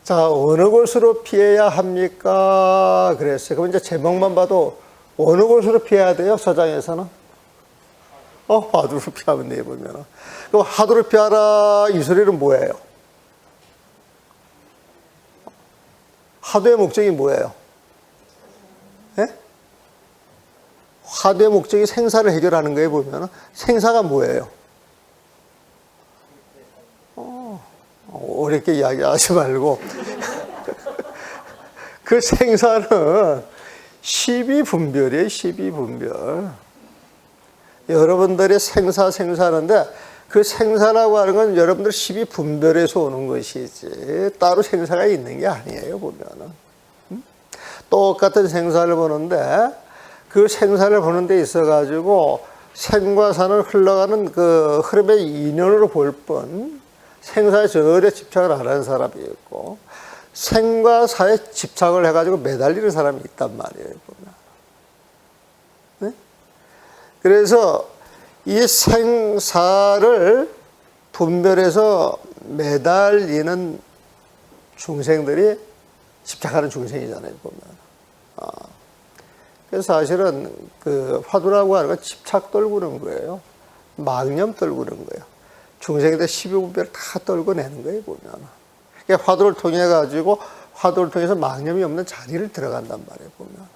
자, 어느 곳으로 피해야 합니까? 그랬어요. 그럼 이제 제목만 봐도 어느 곳으로 피해야 돼요? 서장에서는? 화두로 피하면 돼, 보면. 그럼 화두로 피하라, 이 소리는 뭐예요? 화두의 목적이 뭐예요? 예? 화두의 목적이 생사를 해결하는 거에 보면 생사가 뭐예요? 어렵게 이야기하지 말고 그 생사는 12분별이에요. 12분별. 여러분들이 생사하는데 그 생사라고 하는 건 여러분들 12분별에서 오는 것이지 따로 생사가 있는 게 아니에요. 보면은 똑같은 생사를 보는데 그 생사를 보는 데 있어 가지고 생과 사는 흘러가는 그 흐름의 인연으로 볼 뿐 생사에 전혀 집착을 안 하는 사람이 있고 생과 사에 집착을 해가지고 매달리는 사람이 있단 말이에요. 보면. 네? 그래서 이 생사를 분별해서 매달리는 중생들이 집착하는 중생이잖아요. 보면. 그래서 사실은 그 화두라고 하는 건 집착 떨구는 거예요. 망념 떨구는 거예요. 중생인데 12분별 다 떨궈내는 거예요, 보면. 그러니까 화두를 통해 가지고 화두를 통해서 망념이 없는 자리를 들어간단 말이에요, 보면.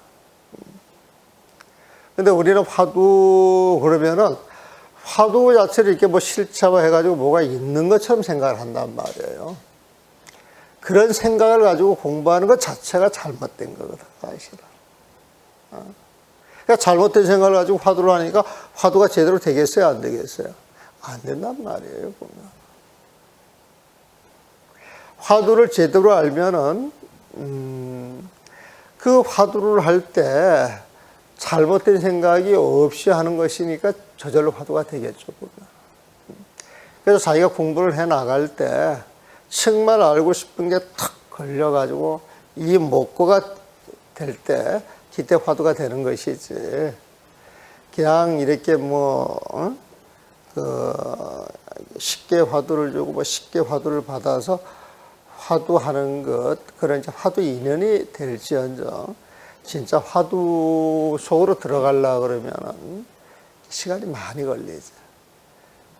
근데 우리는 화두 그러면은 화두 자체를 이렇게 뭐 실체화 해가지고 뭐가 있는 것처럼 생각을 한단 말이에요. 그런 생각을 가지고 공부하는 것 자체가 잘못된 거거든, 사실은. 그러니까 잘못된 생각을 가지고 화두를 하니까 화두가 제대로 되겠어요, 안 되겠어요? 안 된단 말이에요, 보면. 화두를 제대로 알면은, 그 화두를 할 때 잘못된 생각이 없이 하는 것이니까 저절로 화두가 되겠죠, 보면. 그래서 자기가 공부를 해 나갈 때 정말 알고 싶은 게 탁 걸려가지고 이 목표가 될 때 그때 화두가 되는 것이지. 그냥 이렇게 쉽게 화두를 주고 쉽게 화두를 받아서 화두하는 것, 그런 이제 화두 인연이 될지언정 진짜 화두 속으로 들어가려고 그러면은 시간이 많이 걸리죠.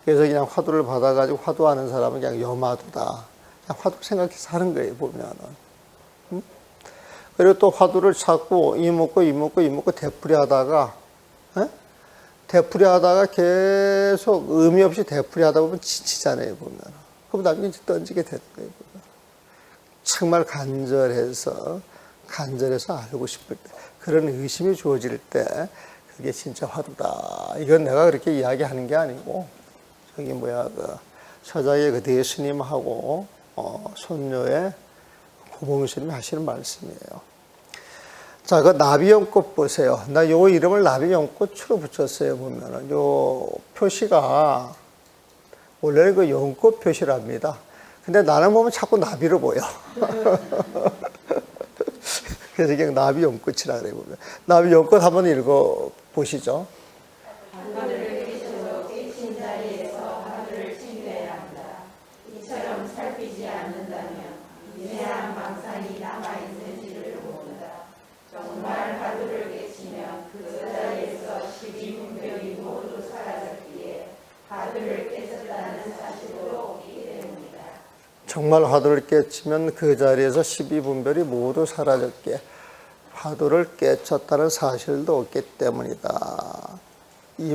그래서 그냥 화두를 받아가지고 화두하는 사람은 그냥 여마두다. 그냥 화두 생각해서 하는 거예요, 보면은. 그리고 또 화두를 찾고 이먹고 되풀이 하다가, 되풀이 하다가 계속 의미 없이 되풀이 하다 보면 지치잖아요, 보면. 그럼 나중에 이제 던지게 되는 거예요, 보면. 정말 간절해서 알고 싶을 때, 그런 의심이 주어질 때, 그게 진짜 화두다. 이건 내가 그렇게 이야기하는 게 아니고, 서장의 그 대스님하고, 손녀의 고봉 스님이 하시는 말씀이에요. 자, 그 나비연꽃 보세요. 나 요 이름을 나비연꽃으로 붙였어요, 보면은. 요 표시가, 원래는 그 연꽃 표시랍니다. 근데 나는 보면 자꾸 나비로 보여. 그래서 그냥 나비연꽃이라 그래, 보면. 나비연꽃 한번 읽어 보시죠. 하늘을 계셔서 깨친 자리에서 하늘을 챙겨야 한다. 이처럼 살피지 않는다면 미세한 망상이 남아있는지를 모른다. 정말 화두를 깨치면 그 자리에서 12분별이 모두 사라졌기에 화두를 깨쳤다는 사실도 없기 때문이다. 정말 화두를 깨치면 그 자리에서 12분별이 모두 사라졌기에 화두를 깨쳤다는 사실도 없기 때문이다. 이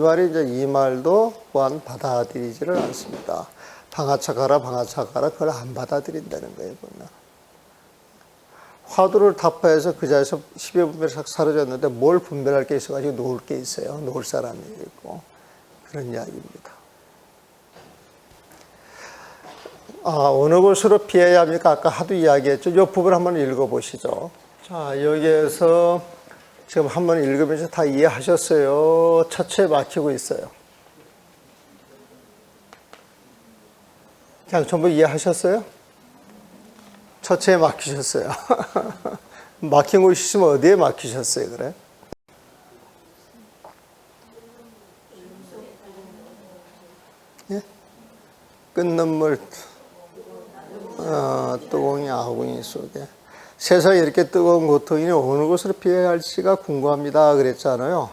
말도 또한 받아들이지를 않습니다. 방아차가라 그걸 안 받아들인다는 거예요, 보면. 화두를 타파해서 그 자리에서 12분별이 사라졌는데 뭘 분별할 게 있어가지고 놓을 게 있어요. 놓을 사람이 있고. 그런 이야기입니다. 어느 곳으로 피해야 합니까? 아까 하도 이야기했죠. 이 부분 한번 읽어보시죠. 자, 여기에서 지금 한번 읽으면서 다 이해하셨어요? 처처에 막히고 있어요. 그냥 전부 이해하셨어요? 처처에 막히셨어요. 막힌 곳이 있으면 어디에 막히셨어요, 그래? 예? 끝눈물. 뜨거운 아궁이 속에. 세상에 이렇게 뜨거운 고통이니 어느 곳으로 피해야 할지가 궁금합니다. 그랬잖아요.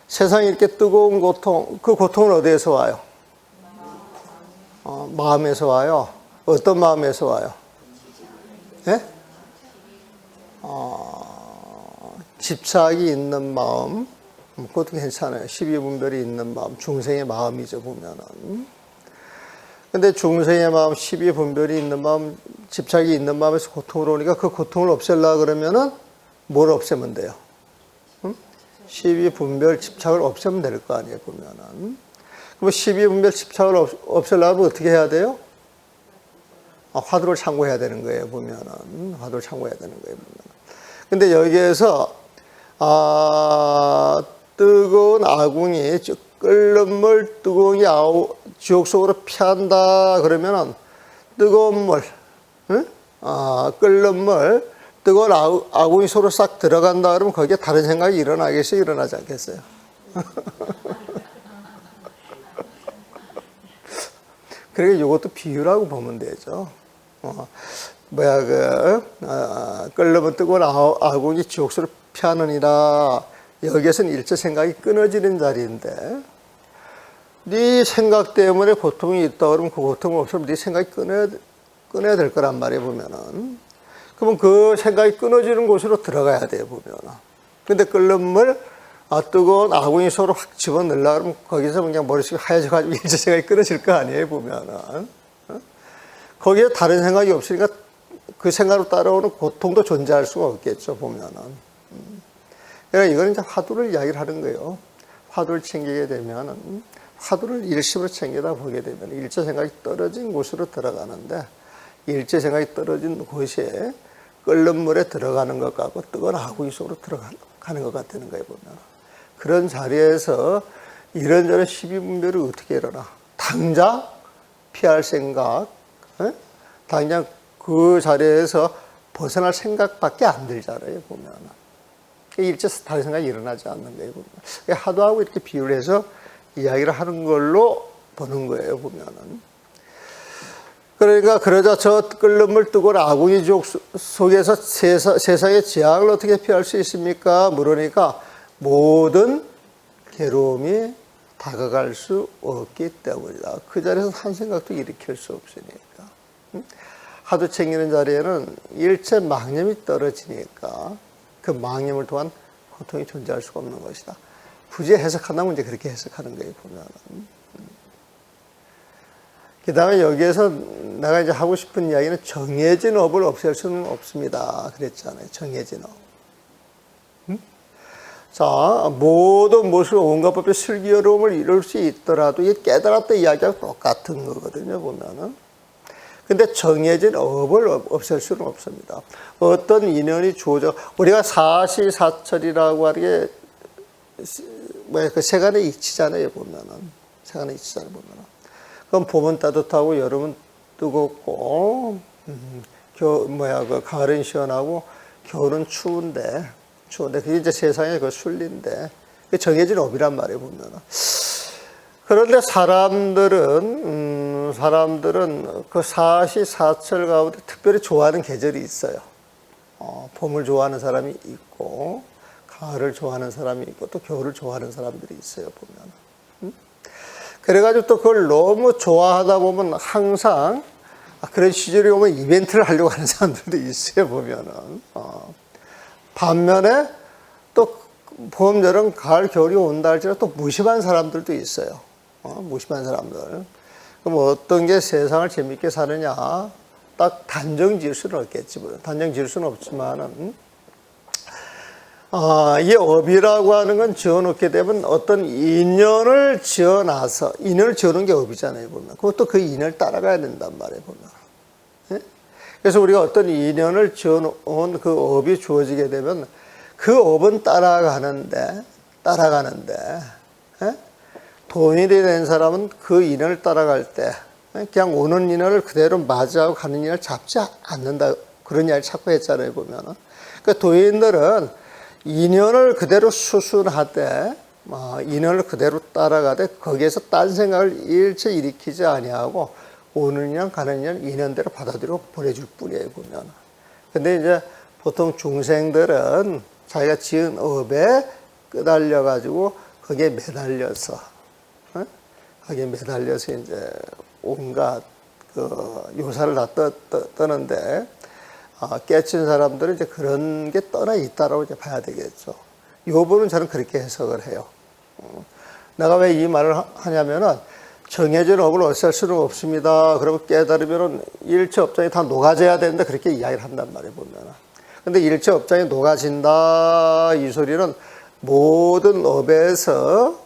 세상에 이렇게 뜨거운 고통, 그 고통은 어디에서 와요? 마음에서 와요. 어떤 마음에서 와요? 예? 집착이 있는 마음, 그것도 괜찮아요. 12분별이 있는 마음, 중생의 마음이죠, 보면은. 근데 중생의 마음, 12분별이 있는 마음, 집착이 있는 마음에서 고통으로 오니까 그 고통을 없애려고 그러면은 뭘 없애면 돼요? 12분별 집착을 없애면 될 거 아니에요, 보면은. 그럼 12분별 집착을 없애려면 어떻게 해야 돼요? 화두를 참고해야 되는 거예요, 보면은. 화두를 참고해야 되는 거예요, 보면은. 근데 여기에서, 뜨거운 아궁이, 즉, 끓는 물, 뜨거운 지옥 속으로 피한다, 그러면은, 뜨거운 물, 응? 끓는 물, 뜨거운 아궁이 속으로 싹 들어간다, 그러면 거기에 다른 생각이 일어나겠어요? 일어나지 않겠어요? 그러니까 이것도 비유라고 보면 되죠. 끓는 뜨거운 아궁이 지옥 속으로 피하느니라. 여기에서는 일체 생각이 끊어지는 자리인데, 네 생각 때문에 고통이 있다 그러면 그 고통을 없애면 네 생각이 끊어야 될 거란 말이에요, 보면은. 그러면 그 생각이 끊어지는 곳으로 들어가야 돼요, 보면은. 근데 끓는 물, 뜨거운 아궁이 속으로 확 집어넣으려고 그러면 거기서 그냥 머릿속이 하얘져가지고 일체 생각이 끊어질 거 아니에요, 보면은. 거기에 다른 생각이 없으니까 그 생각으로 따라오는 고통도 존재할 수가 없겠죠, 보면은. 그러니까 이거는 이제 화두를 이야기를 하는 거예요. 화두를 챙기게 되면은, 화두를 일심으로 챙기다 보게 되면 일체 생각이 떨어진 곳으로 들어가는데, 일체 생각이 떨어진 곳에 끓는 물에 들어가는 것 같고 뜨거운 아궁이 속으로 들어가는 것 같다는 거예요, 보면. 그런 자리에서 이런저런 12분별이 어떻게 일어나? 당장 피할 생각, 당장 그 자리에서 벗어날 생각밖에 안 들잖아요, 보면. 일체 다른 생각이 일어나지 않는 거예요, 보면. 하도하고 이렇게 비유를 해서 이야기를 하는 걸로 보는 거예요, 보면은. 그러니까 그러자 저 끓는 물 뜨거운 아궁이 지옥 속에서 세상의 재앙을 어떻게 피할 수 있습니까? 물으니까 모든 괴로움이 다가갈 수 없기 때문이다. 그 자리에서 한 생각도 일으킬 수 없으니까. 하도 챙기는 자리에는 일체 망념이 떨어지니까 그 망념을 통한 고통이 존재할 수가 없는 것이다. 굳이 해석한다면 이제 그렇게 해석하는 거예요, 보면은. 그 다음에 여기에서 내가 이제 하고 싶은 이야기는 정해진 업을 없앨 수는 없습니다. 그랬잖아요. 정해진 업. 자, 모든 무엇을 온갖 법의 슬기어로움을 이룰 수 있더라도 이 깨달았다 이야기하고 똑같은 거거든요, 보면은. 근데 정해진 업을 없앨 수는 없습니다. 어떤 인연이 주어져, 우리가 사시사철이라고 하는 게, 그 세간의 이치잖아요, 보면은. 세간의 이치잖아요, 보면은. 그럼 봄은 따뜻하고 여름은 뜨겁고, 가을은 시원하고 겨울은 추운데 그게 이제 세상의 그 순리인데, 그게 정해진 업이란 말이에요, 보면은. 그런데 사람들은 그 사시사철 가운데 특별히 좋아하는 계절이 있어요. 봄을 좋아하는 사람이 있고, 가을을 좋아하는 사람이 있고, 또 겨울을 좋아하는 사람들이 있어요, 보면. 그래가지고 또 그걸 너무 좋아하다 보면 항상 그런 시절이 오면 이벤트를 하려고 하는 사람들도 있어요, 보면은. 반면에 또 봄, 여름, 가을, 겨울이 온다 할지라도 또 무심한 사람들도 있어요. 무심한 사람들. 그럼 어떤 게 세상을 재밌게 사느냐? 딱 단정 지을 수는 없겠지. 단정 지을 수는 없지만은, 이 업이라고 하는 건 지어놓게 되면 어떤 인연을 지어놔서, 인연을 지어놓은 게 업이잖아요, 보면. 그것도 그 인연을 따라가야 된단 말이에요, 보면. 예? 그래서 우리가 어떤 인연을 지어놓은 그 업이 주어지게 되면 그 업은 따라가는데, 예? 돈이 된 사람은 그 인연을 따라갈 때, 그냥 오는 인연을 그대로 맞이하고 가는 인연을 잡지 않는다. 그런 이야기를 자꾸 했잖아요, 보면은. 그러니까 도인들은 인연을 그대로 수순하되, 인연을 그대로 따라가되, 거기에서 딴 생각을 일체 일으키지 아니하고, 오는 인연 가는 인연 인연대로 받아들이고 보내줄 뿐이에요 보면. 근데 이제 보통 중생들은 자기가 지은 업에 끄달려 가지고 거기에 매달려서 거기에 매달려서 이제 온갖 그 요사를 다 떠는데 깨친 사람들은 이제 그런 게 떠나 있다라고 이제 봐야 되겠죠. 요번은 저는 그렇게 해석을 해요. 내가 왜 이 말을 하냐면은 정해진 업을 어쩔 수는 없습니다. 그리고 깨달으면은 일체 업장이 다 녹아져야 되는데 그렇게 이야기를 한단 말이에요, 보면은. 근데 일체 업장이 녹아진다, 이 소리는 모든 업에서,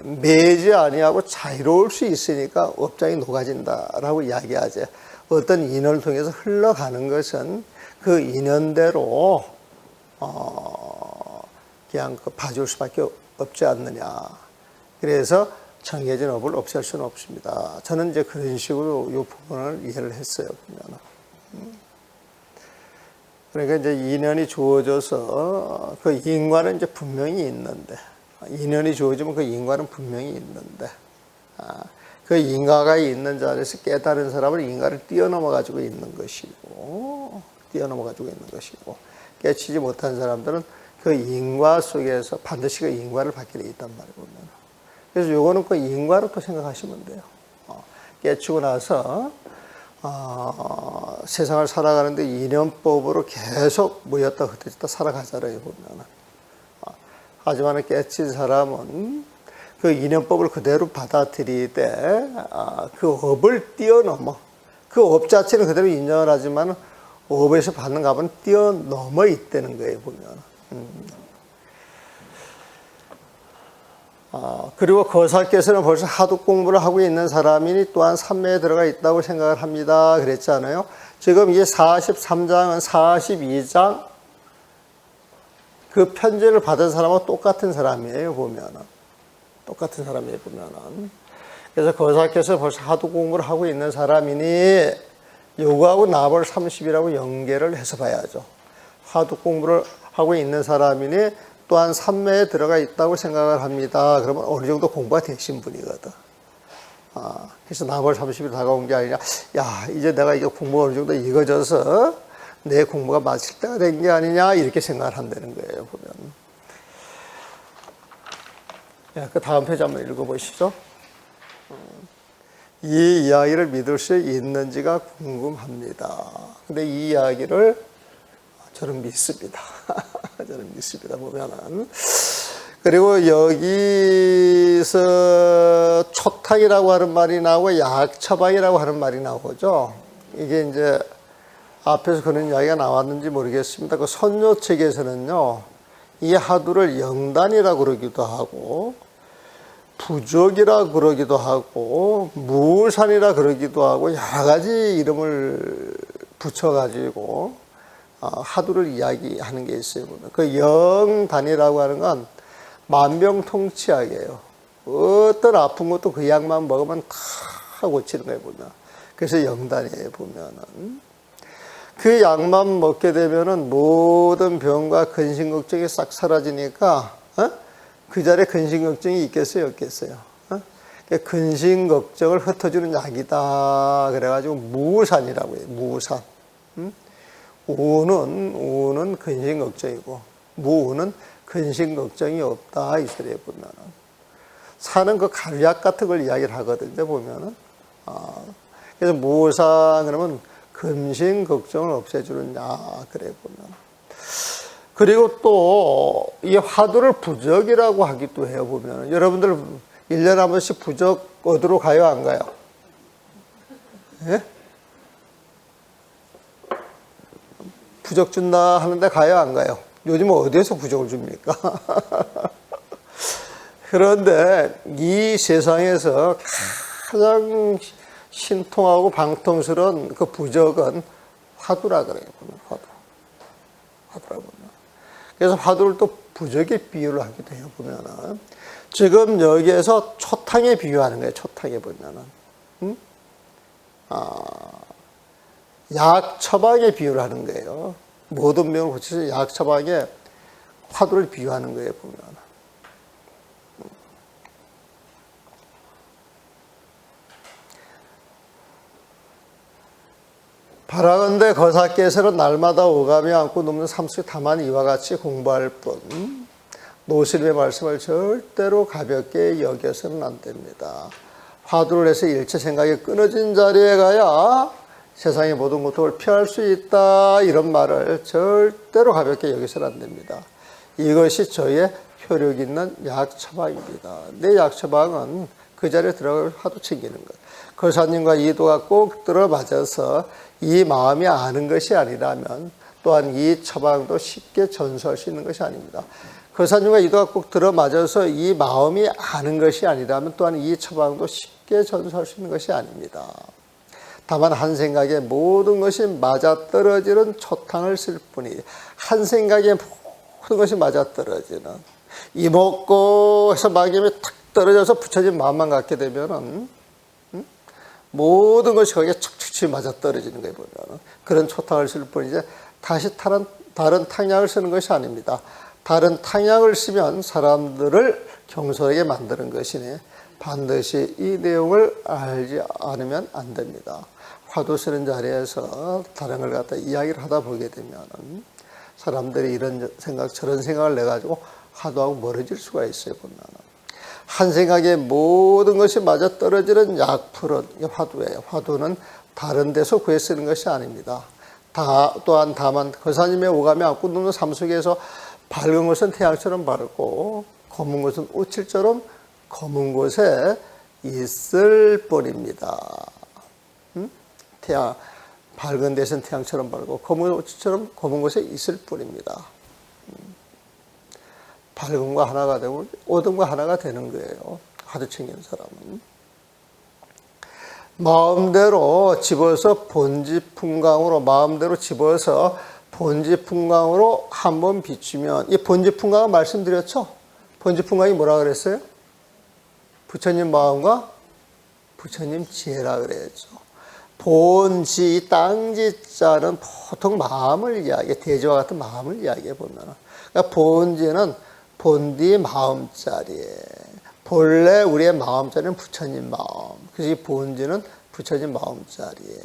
매지 아니하고 자유로울 수 있으니까 업장이 녹아진다라고 이야기하죠. 어떤 인연을 통해서 흘러가는 것은 그 인연대로, 그냥 봐줄 수밖에 없지 않느냐. 그래서 정해진 업을 없앨 수는 없습니다. 저는 이제 그런 식으로 이 부분을 이해를 했어요, 보면. 그러니까 이제 인연이 주어져서 그 인과는 이제 분명히 있는데, 인연이 주어지면 그 인과는 분명히 있는데, 그 인과가 있는 자리에서 깨달은 사람은 인과를 뛰어넘어 가지고 있는 것이고, 깨치지 못한 사람들은 그 인과 속에서 반드시 그 인과를 받게 돼 있단 말이에요, 보면. 그래서 요거는 그 인과로 또 생각하시면 돼요. 깨치고 나서, 세상을 살아가는데 인연법으로 계속 모였다 흩어졌다 살아가잖아요, 보면. 하지만 깨친 사람은 그 인연법을 그대로 받아들이되, 그 업을 뛰어넘어. 그 업 자체는 그대로 인정을 하지만, 업에서 받는 값은 뛰어넘어 있다는 거예요, 보면. 그리고 거사께서는 벌써 하도 공부를 하고 있는 사람이니 또한 삼매에 들어가 있다고 생각을 합니다. 그랬잖아요. 지금 이게 43장은 42장 그 편지를 받은 사람하고 똑같은 사람이에요, 보면은. 똑같은 사람이에요, 보면은. 그래서 거사께서 벌써 하도 공부를 하고 있는 사람이니 요거하고 나벌 30이라고 연계를 해서 봐야죠. 하도 공부를 하고 있는 사람이니 또한 삼매에 들어가 있다고 생각을 합니다. 그러면 어느 정도 공부가 되신 분이거든. 그래서 나벌 30이 다가온 게 아니라, 야, 이제 내가 이게 공부가 어느 정도 익어져서 내 공부가 마칠 때가 된 게 아니냐, 이렇게 생각을 한다는 거예요, 보면. 야, 그 다음 페이지 한번 읽어보시죠. 이 이야기를 믿을 수 있는지가 궁금합니다. 근데 이 이야기를 저는 믿습니다. 저는 믿습니다, 보면은. 그리고 여기서 초탁이라고 하는 말이 나오고 약처방이라고 하는 말이 나오죠. 이게 이제 앞에서 그런 이야기가 나왔는지 모르겠습니다. 그 선조책에서는요, 이 하두를 영단이라고 그러기도 하고, 부족이라 그러기도 하고, 무산이라 그러기도 하고, 여러 가지 이름을 붙여가지고, 하두를 이야기하는 게 있어요. 그 영단이라고 하는 건 만병통치약이에요. 어떤 아픈 것도 그 약만 먹으면 다 고치는 거예요, 보면. 그래서 영단이에요, 보면은. 그 약만 먹게 되면은 모든 병과 근심 걱정이 싹 사라지니까, 그 자리에 근심 걱정이 있겠어요, 없겠어요? 근심 걱정을 흩어주는 약이다. 그래가지고 무산이라고 해요, 무산. 우는 근심 걱정이고, 무는 근심 걱정이 없다. 이 소리에 보면은. 사는 그 가루약 같은 걸 이야기를 하거든요, 보면은. 그래서 무산, 그러면 근심 걱정을 없애주는 약, 그래 보면. 그리고 또, 이 화두를 부적이라고 하기도 해요, 보면. 여러분들 1년에 한 번씩 부적 얻으러 가요, 안 가요? 예? 부적 준다 하는데 가요, 안 가요? 요즘은 어디에서 부적을 줍니까? 그런데 이 세상에서 가장 신통하고 방통스러운 그 부적은 화두라 그래요. 화두라 보면. 그래서 화두를 또 부적에 비유를 하기도 해요, 보면은. 지금 여기에서 초탕에 비유하는 거예요, 초탕에 보면은. 약 처방에 비유를 하는 거예요. 모든 병을 고쳐서 약 처방에 화두를 비유하는 거예요, 보면. 바라건대 거사께서는 날마다 오가며 안고 눕는 삶속에 다만 이와 같이 공부할 뿐 노스님의 말씀을 절대로 가볍게 여겨서는 안 됩니다. 화두를 해서 일체 생각이 끊어진 자리에 가야 세상의 모든 고통을 피할 수 있다, 이런 말을 절대로 가볍게 여겨서는 안 됩니다. 이것이 저의 효력 있는 약 처방입니다. 내 약 처방은 그 자리에 들어가서 화두 챙기는 것. 거사님과 이도가 꼭 들어맞아서 이 마음이 아는 것이 아니라면 또한 이 처방도 쉽게 전수할 수 있는 것이 아닙니다. 거사님과 이도가 꼭 들어맞아서 이 마음이 아는 것이 아니라면 또한 이 처방도 쉽게 전수할 수 있는 것이 아닙니다. 다만 한 생각에 모든 것이 맞아떨어지는 초탕을 쓸 뿐이, 한 생각에 모든 것이 맞아떨어지는, 이먹고 해서 막임이 탁 떨어져서 부처진 마음만 갖게 되면은 모든 것이 거기에 척척히 맞아떨어지는 거예요. 보면 그런 초탕을 쓸 뿐이지 다시 다른 탕약을 쓰는 것이 아닙니다. 다른 탕약을 쓰면 사람들을 경솔하게 만드는 것이니 반드시 이 내용을 알지 않으면 안 됩니다. 화두 쓰는 자리에서 다른 걸 갖다 이야기를 하다 보게 되면 사람들이 이런 생각 저런 생각을 내가지고 화두하고 멀어질 수가 있어요. 보면 한 생각에 모든 것이 맞아떨어지는 약풀은 화두예요. 화두는 다른 데서 구해 쓰는 것이 아닙니다. 또한 다만 거사님의 오감에 안고 눕는 삶 속에서 밝은 것은 태양처럼 밝고 검은 것은 우칠처럼 검은 곳에 있을 뿐입니다. 밝은 데서는 태양처럼 밝고 검은 우칠처럼 검은 곳에 있을 뿐입니다. 밝음과 하나가 되고 어둠과 하나가 되는 거예요. 화두 챙기는 사람은. 마음대로 집어서 본지풍강으로, 마음대로 집어서 본지풍강으로 한번 비추면, 이 본지풍강은 말씀드렸죠? 본지풍강이 뭐라 그랬어요? 부처님 마음과 부처님 지혜라 그랬죠. 본지, 땅지자는 보통 마음을 이야기해, 대지와 같은 마음을 이야기해 보면. 그러니까 본지는 본디 마음자리에, 본래 우리의 마음자리는 부처님 마음, 그래서 이 본지는 부처님 마음자리에.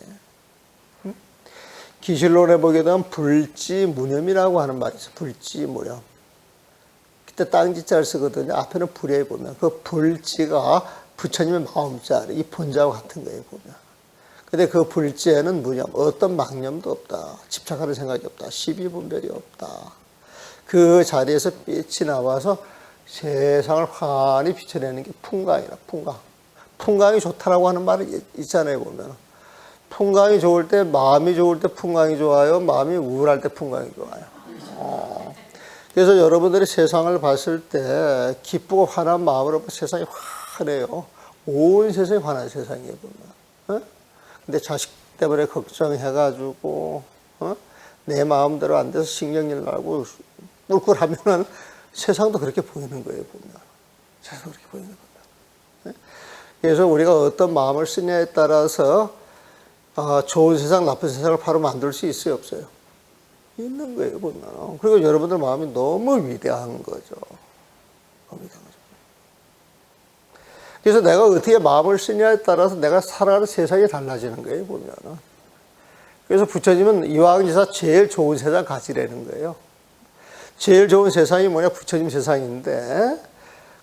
기실론에 보게 되면 불지무념이라고 하는 말이 있어요. 불지무념. 그때 땅지자를 쓰거든요. 앞에는 불에 보면 그 불지가 부처님의 마음자리, 이 본자와 같은 거예요. 보면. 근데 그 불지에는 무념, 어떤 망념도 없다, 집착하는 생각이 없다, 시비분별이 없다. 그 자리에서 빛이 나와서 세상을 환히 비춰내는 게 풍광이라, 풍광. 풍광이 좋다라고 하는 말이 있잖아요, 보면. 풍광이 좋을 때, 마음이 좋을 때 풍광이 좋아요? 마음이 우울할 때 풍광이 좋아요. 그래서 여러분들이 세상을 봤을 때 기쁘고 환한 마음으로 세상이 환해요. 온 세상이 환한 세상이에요, 보면. 근데 자식 때문에 걱정해가지고, 내 마음대로 안 돼서 신경질 나고, 꿀꿀하면은 세상도 그렇게 보이는 거예요, 보면. 세상도 그렇게 보이는 거예요. 그래서 우리가 어떤 마음을 쓰냐에 따라서 좋은 세상, 나쁜 세상을 바로 만들 수 있어요, 없어요? 있는 거예요, 보면. 그리고 여러분들 마음이 너무 위대한 거죠. 너무 위대한 거죠. 그래서 내가 어떻게 마음을 쓰냐에 따라서 내가 살아가는 세상이 달라지는 거예요, 보면. 그래서 부처님은 이왕지사 제일 좋은 세상 가지라는 거예요. 제일 좋은 세상이 뭐냐? 부처님 세상인데,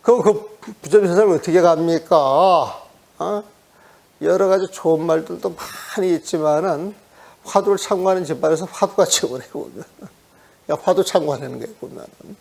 그럼 그 부처님 세상을 어떻게 갑니까? 여러 가지 좋은 말들도 많이 있지만은, 화두를 참고하는 집안에서 화두가 최고래요, 보면. 화두 참고하는 거예요, 보면은.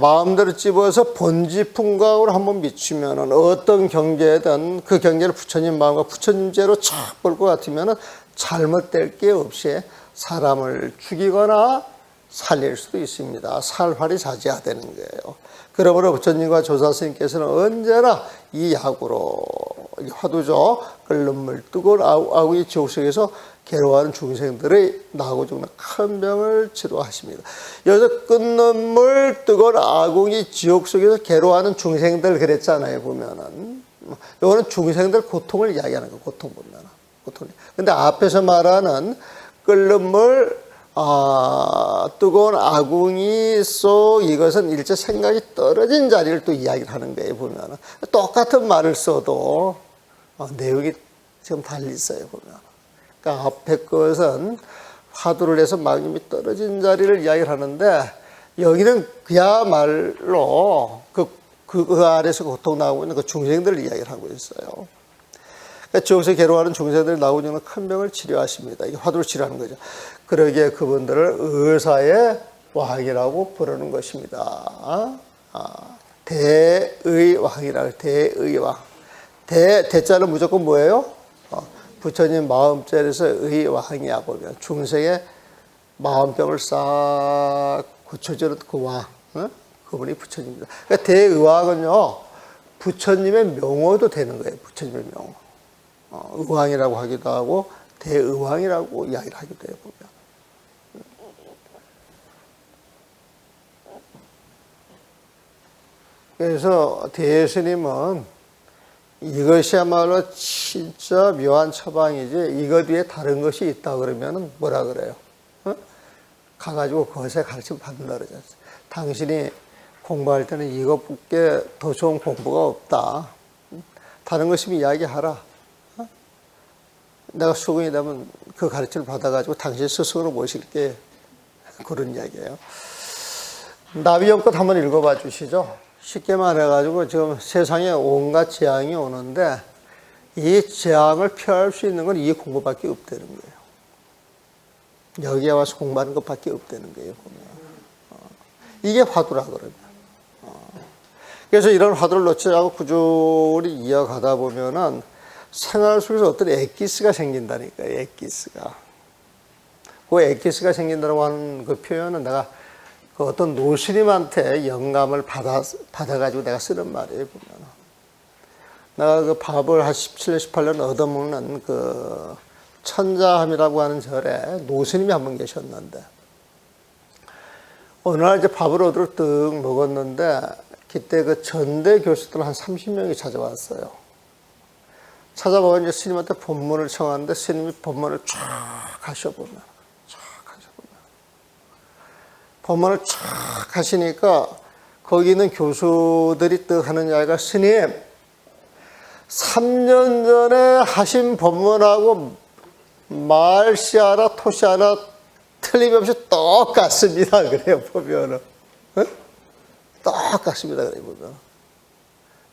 마음대로 집어서 본지풍광으로 한번 비추면은 어떤 경계든 그 경계를 부처님 마음과 부처님죄로 착 볼 것 같으면은 잘못될 게 없이 사람을 죽이거나 살릴 수도 있습니다. 살활이 자제하되는 거예요. 그러므로 부처님과 조사스님께서는 언제나 이 약으로, 화두죠, 끓는 물, 뜨거운 아구이 지옥속에서 괴로워하는 중생들의 나고 죽는 큰 병을 치료하십니다. 여기서 끓는 물, 뜨거운 아궁이 지옥 속에서 괴로워하는 중생들 그랬잖아요, 보면은. 이거는 중생들 고통을 이야기하는 거예요, 고통 보면은. 고통. 근데 앞에서 말하는 끓는 물, 뜨거운 아궁이 속 이것은 일제 생각이 떨어진 자리를 또 이야기를 하는 거예요. 보면 똑같은 말을 써도 내용이 좀 달리 있어요. 보면 그러니까 앞에 것은 화두를 해서 마음이 떨어진 자리를 이야기를 하는데 여기는 그야말로 그 아래서 고통 나오고 있는 그 중생들을 이야기를 하고 있어요. 그러니까 지옥에서 괴로워하는 중생들이 나오고 있는 큰 병을 치료하십니다. 이게 화두를 치료하는 거죠. 그러기에 그분들을 의사의 왕이라고 부르는 것입니다. 대의왕이라고. 대의왕. 대자는 무조건 뭐예요? 부처님 마음자리에서 의왕이야 보면 중생의 마음병을 싹 고쳐주는 그 왕, 그분이 부처님입니다. 그러니까 대의왕은요 부처님의 명호도 되는 거예요. 부처님의 명호. 의왕이라고 하기도 하고 대의왕이라고 이야기를 하기도 해요. 보면. 그래서 대스님은 이것이야말로 진짜 묘한 처방이지 이것 위에 다른 것이 있다 그러면 뭐라 그래요? 가가지고 그것에 가르침 받는다 그러지 않습니까? 당신이 공부할 때는 이것밖에 더 좋은 공부가 없다. 다른 것이면 이야기하라. 내가 수긍이 되면 그 가르침을 받아가지고 당신 스승으로 모실게. 그런 이야기예요. 나비연꽃 한번 읽어봐 주시죠. 쉽게 말해가지고 지금 세상에 온갖 재앙이 오는데 이 재앙을 피할 수 있는 건 이 공부밖에 없다는 거예요. 여기에 와서 공부하는 것밖에 없다는 거예요. 보면. 이게 화두라 그러면. 그래서 이런 화두를 놓지 않고 꾸준히 이어가다 보면은 생활 속에서 어떤 엑기스가 생긴다니까요. 엑기스가. 그 엑기스가 생긴다고 하는 그 표현은 내가 그 어떤 노스님한테 영감을 받아가지고 내가 쓰는 말이에요, 보면. 내가 그 밥을 한 17년, 18년 얻어먹는 그 천자함이라고 하는 절에 노스님이 한 분 계셨는데, 어느 날 이제 밥을 얻으러 뜩 먹었는데, 그때 그 전대 교수들 한 30명이 찾아왔어요. 찾아보고 이제 스님한테 법문을 청하는데, 스님이 법문을 쫙 하셔보면, 법문을 쫙 하시니까 거기 있는 교수들이 떡 하는 이야기가 스님 3년 전에 하신 법문하고 말씨 하나 토시 하나 틀림없이 똑같습니다. 그래요. 보면은 똑같습니다. 그래요. 보면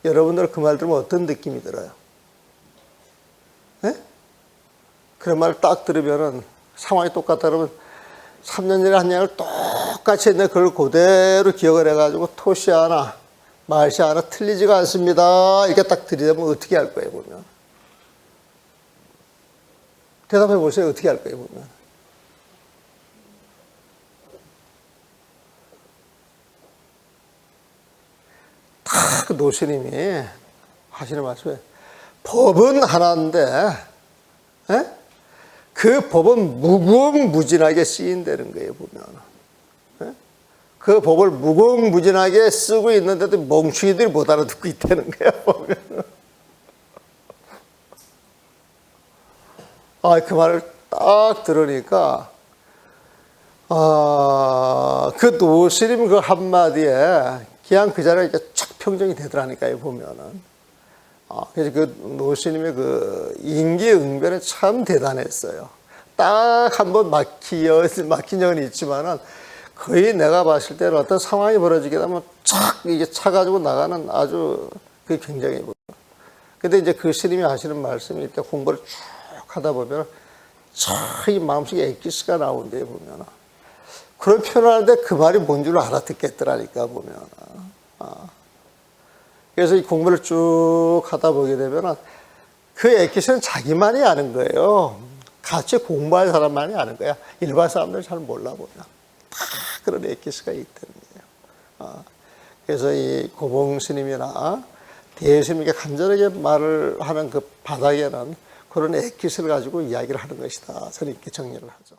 여러분들 그 말 들으면 어떤 느낌이 들어요? 네? 그런 말을 딱 들으면은 상황이 똑같다 그러면 3년 전에 한 이야기를 똑같이 했는데 그걸 그대로 기억을 해가지고 토시 하나, 말씨 하나 틀리지가 않습니다. 이렇게 딱 들이대면 어떻게 할 거예요, 보면? 대답해 보세요. 어떻게 할 거예요, 보면? 딱 노스님이 하시는 말씀에 법은 하나인데, 에? 그 법은 무궁무진하게 쓰인다는 거예요, 보면. 그 법을 무궁무진하게 쓰고 있는데도 멍충이들이 못 알아듣고 있다는 거야, 보면. 그 말을 딱 들으니까, 그 노스님 그 한마디에 그냥 그 자리가 이렇게 착 평정이 되더라니까요, 보면은. 그래서 그 노스님의 그 인기응변은 참 대단했어요. 딱 한 번 막힌 적은 있지만은 거의 내가 봤을 때는 어떤 상황이 벌어지게 되면 착 이게 차가지고 나가는 아주 그 굉장히. 근데 이제 그 스님이 하시는 말씀이 이렇게 공부를 쭉 하다 보면 참 이 마음속에 엑기스가 나온대요, 보면. 그런 표현을 하는데 그 말이 뭔 줄 알아듣겠더라니까, 보면. 그래서 이 공부를 쭉 하다 보게 되면 그 엑기스는 자기만이 아는 거예요. 같이 공부할 사람만이 아는 거야. 일반 사람들은 잘 몰라 보면. 다 그런 엑기스가 있다는 거예요. 그래서 이 고봉 스님이나 대스님에게 간절하게 말을 하는 그 바닥에는 그런 엑기스를 가지고 이야기를 하는 것이다. 저는 이렇게 정리를 하죠.